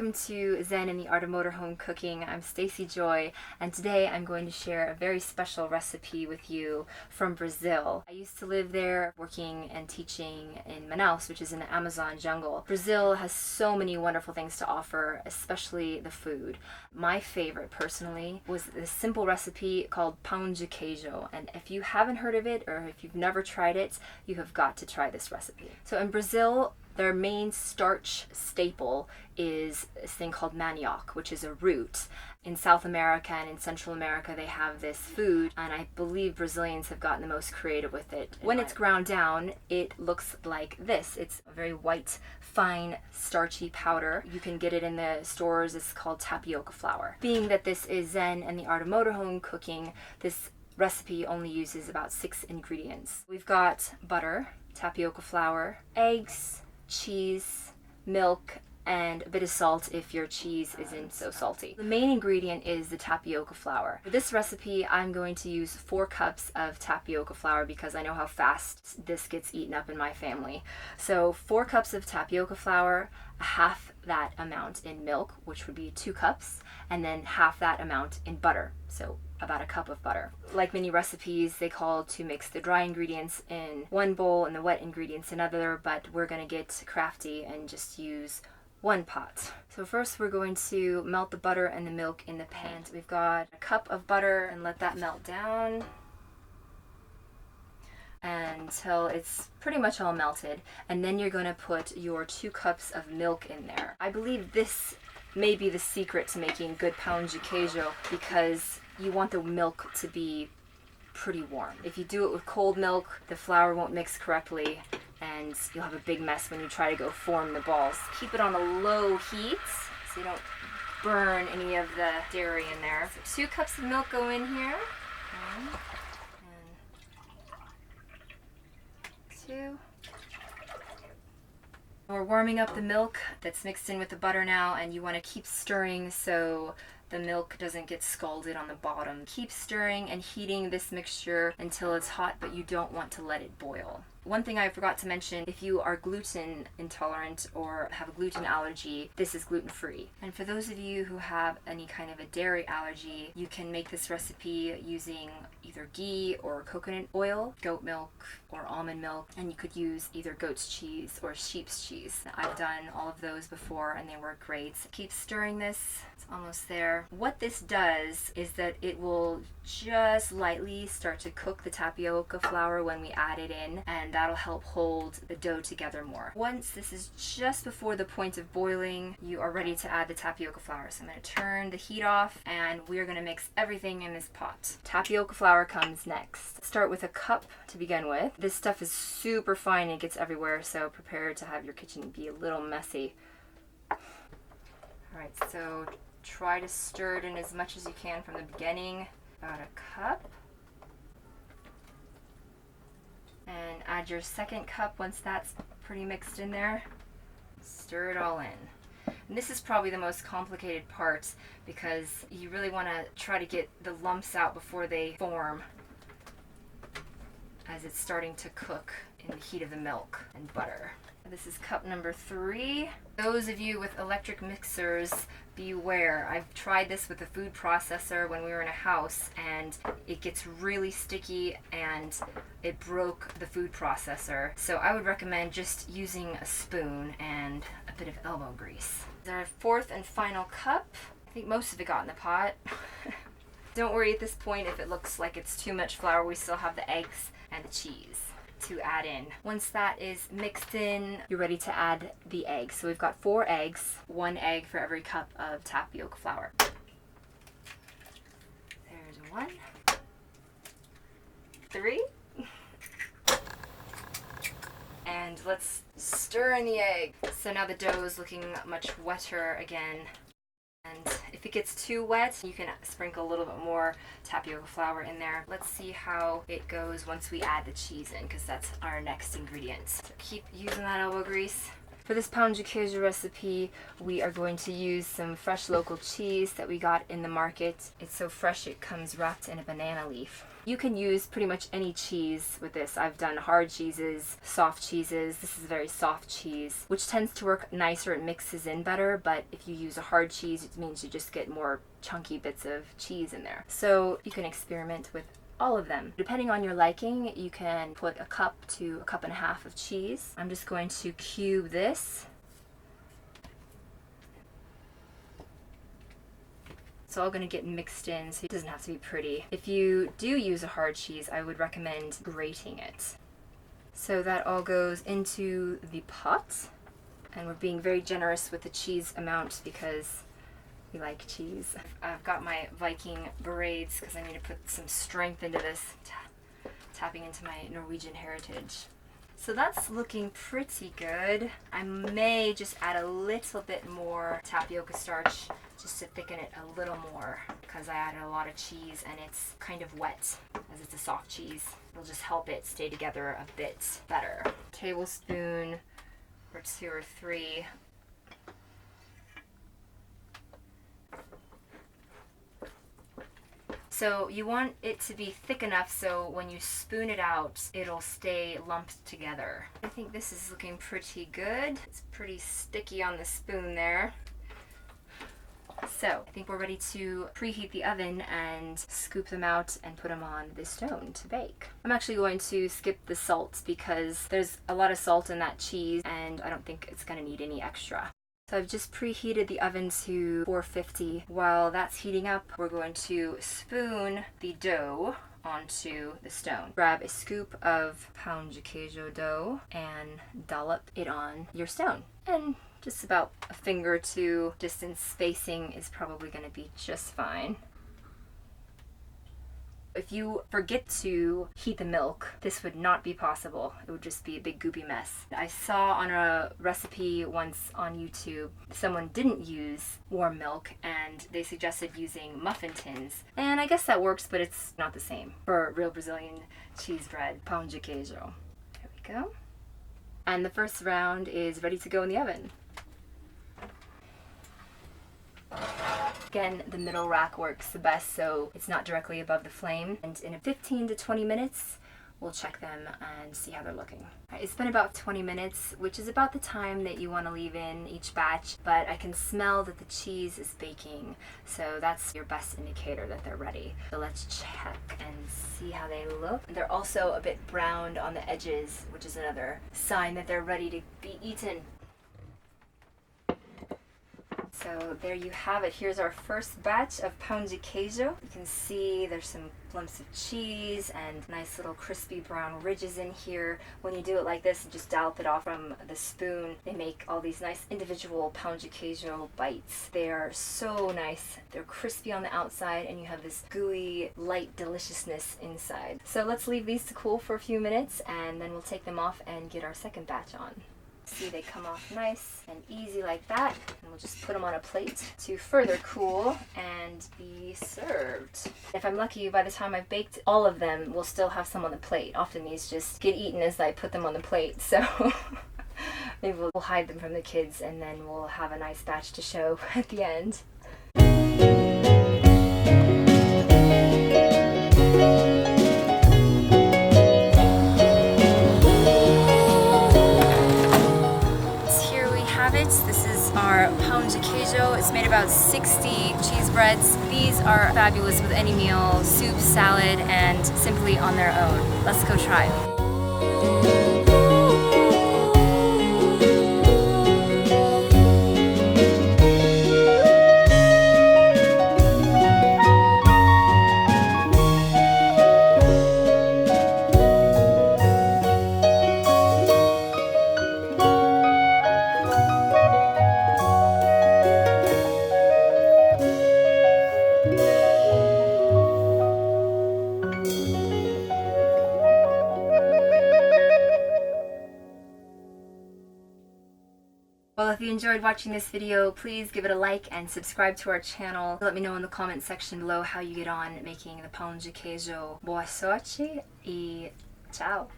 Welcome to Zen and the Art of Motorhome Cooking. I'm Stacey Joy, and today I'm going to share a very special recipe with you from Brazil. I used to live there, working and teaching in Manaus, which is in the Amazon jungle. Brazil has so many wonderful things to offer, especially the food. My favorite, personally, was this simple recipe called pão de queijo, and if you haven't heard of it, or if you've never tried it, you have got to try this recipe. So in Brazil, their main starch staple is this thing called manioc, which is a root. In South America and in Central America, they have this food, and I believe Brazilians have gotten the most creative with it. When it's ground down, it looks like this. It's a very white, fine, starchy powder. You can get it in the stores. It's called tapioca flour. Being that this is Zen and the Art of Motorhome Cooking, this recipe only uses about 6 ingredients. We've got butter, tapioca flour, eggs, cheese, milk, and a bit of salt if your cheese isn't so salty. The main ingredient is the tapioca flour. For this recipe, I'm going to use 4 cups of tapioca flour because I know how fast this gets eaten up in my family. So 4 cups of tapioca flour, half that amount in milk, which would be 2 cups, and then half that amount in butter, so about a cup of butter. Like many recipes, they call to mix the dry ingredients in one bowl and the wet ingredients in another, but we're going to get crafty and just use 1 pot. So first we're going to melt the butter and the milk in the pan. So we've got a cup of butter, and let that melt down until it's pretty much all melted, and then you're going to put your 2 cups of milk in there. I believe this may be the secret to making good pão de queijo, because you want the milk to be pretty warm. If you do it with cold milk, the flour won't mix correctly, and you'll have a big mess when you try to go form the balls. Keep it on a low heat so you don't burn any of the dairy in there. So 2 cups of milk go in here. 1 and 2. We're warming up the milk that's mixed in with the butter now, and you want to keep stirring so the milk doesn't get scalded on the bottom. Keep stirring and heating this mixture until it's hot, but you don't want to let it boil. One thing I forgot to mention, if you are gluten intolerant or have a gluten allergy, this is gluten-free. And for those of you who have any kind of a dairy allergy, you can make this recipe using either ghee or coconut oil, goat milk or almond milk, and you could use either goat's cheese or sheep's cheese. I've done all of those before and they work great. Keep stirring this. It's almost there. What this does is that it will just lightly start to cook the tapioca flour when we add it in, and that'll help hold the dough together more. Once this is just before the point of boiling, you are ready to add the tapioca flour. So I'm going to turn the heat off, and we're going to mix everything in this pot. Tapioca flour comes next. Start with a cup to begin with. This stuff is super fine, it gets everywhere, so prepare to have your kitchen be a little messy. Alright, so try to stir it in as much as you can from the beginning. About a cup. And add your 2nd cup once that's pretty mixed in there. Stir it all in. And this is probably the most complicated part because you really want to try to get the lumps out before they form as it's starting to cook in the heat of the milk and butter. This is cup number 3. Those of you with electric mixers, beware. I've tried this with a food processor when we were in a house, and it gets really sticky and it broke the food processor. So I would recommend just using a spoon and a bit of elbow grease. This is our 4th and final cup. I think most of it got in the pot. Don't worry at this point if it looks like it's too much flour. We still have the eggs and the cheese to add in. Once that is mixed in, you're ready to add the eggs. So we've got 4 eggs, 1 egg for every cup of tapioca flour. There's 1, 3, and let's stir in the egg. So now the dough is looking much wetter again. And if it gets too wet, you can sprinkle a little bit more tapioca flour in there. Let's see how it goes once we add the cheese in, because that's our next ingredient. So keep using that elbow grease. For this pão de queijo recipe, we are going to use some fresh local cheese that we got in the market. It's so fresh it comes wrapped in a banana leaf. You can use pretty much any cheese with this. I've done hard cheeses, soft cheeses. This is a very soft cheese, which tends to work nicer. It mixes in better, but if you use a hard cheese, it means you just get more chunky bits of cheese in there. So you can experiment with all of them. Depending on your liking, you can put a cup to a cup and a half of cheese. I'm just going to cube this. It's all going to get mixed in, so it doesn't have to be pretty. If you do use a hard cheese, I would recommend grating it. So that all goes into the pot, and we're being very generous with the cheese amount because we like cheese. I've got my Viking braids because I need to put some strength into this, tapping into my Norwegian heritage. So that's looking pretty good. I may just add a little bit more tapioca starch just to thicken it a little more because I added a lot of cheese and it's kind of wet as it's a soft cheese. It'll just help it stay together a bit better. Tablespoon or 2 or 3. So you want it to be thick enough so when you spoon it out, it'll stay lumped together. I think this is looking pretty good. It's pretty sticky on the spoon there. So I think we're ready to preheat the oven and scoop them out and put them on the stone to bake. I'm actually going to skip the salt because there's a lot of salt in that cheese and I don't think it's going to need any extra. So I've just preheated the oven to 450. While that's heating up, we're going to spoon the dough onto the stone. Grab a scoop of pão de queijo dough and dollop it on your stone. And just about a finger or two distance spacing is probably going to be just fine. If you forget to heat the milk, this would not be possible. It would just be a big goopy mess. I saw on a recipe once on YouTube, someone didn't use warm milk and they suggested using muffin tins. And I guess that works, but it's not the same for real Brazilian cheese bread, pão de queijo. There we go. And the first round is ready to go in the oven. Again, the middle rack works the best so it's not directly above the flame. And in 15 to 20 minutes, we'll check them and see how they're looking. It's been about 20 minutes, which is about the time that you want to leave in each batch, but I can smell that the cheese is baking, so that's your best indicator that they're ready. So let's check and see how they look. They're also a bit browned on the edges, which is another sign that they're ready to be eaten. So there you have it. Here's our first batch of pão de queijo. You can see there's some lumps of cheese and nice little crispy brown ridges in here. When you do it like this and just dollop it off from the spoon, they make all these nice individual pão de queijo bites. They are so nice. They're crispy on the outside and you have this gooey, light deliciousness inside. So let's leave these to cool for a few minutes and then we'll take them off and get our second batch on. See, they come off nice and easy like that, and we'll just put them on a plate to further cool and be served. If I'm lucky, by the time I've baked all of them, we'll still have some on the plate. Often these just get eaten as I put them on the plate, so maybe we'll hide them from the kids and then we'll have a nice batch to show at the end. This is our pão de queijo. It's made about 60 cheese breads. These are fabulous with any meal, soup, salad, and simply on their own. Let's go try. Well, if you enjoyed watching this video, please give it a like and subscribe to our channel. Let me know in the comment section below how you get on making the pão de queijo. Boa sorte e ciao!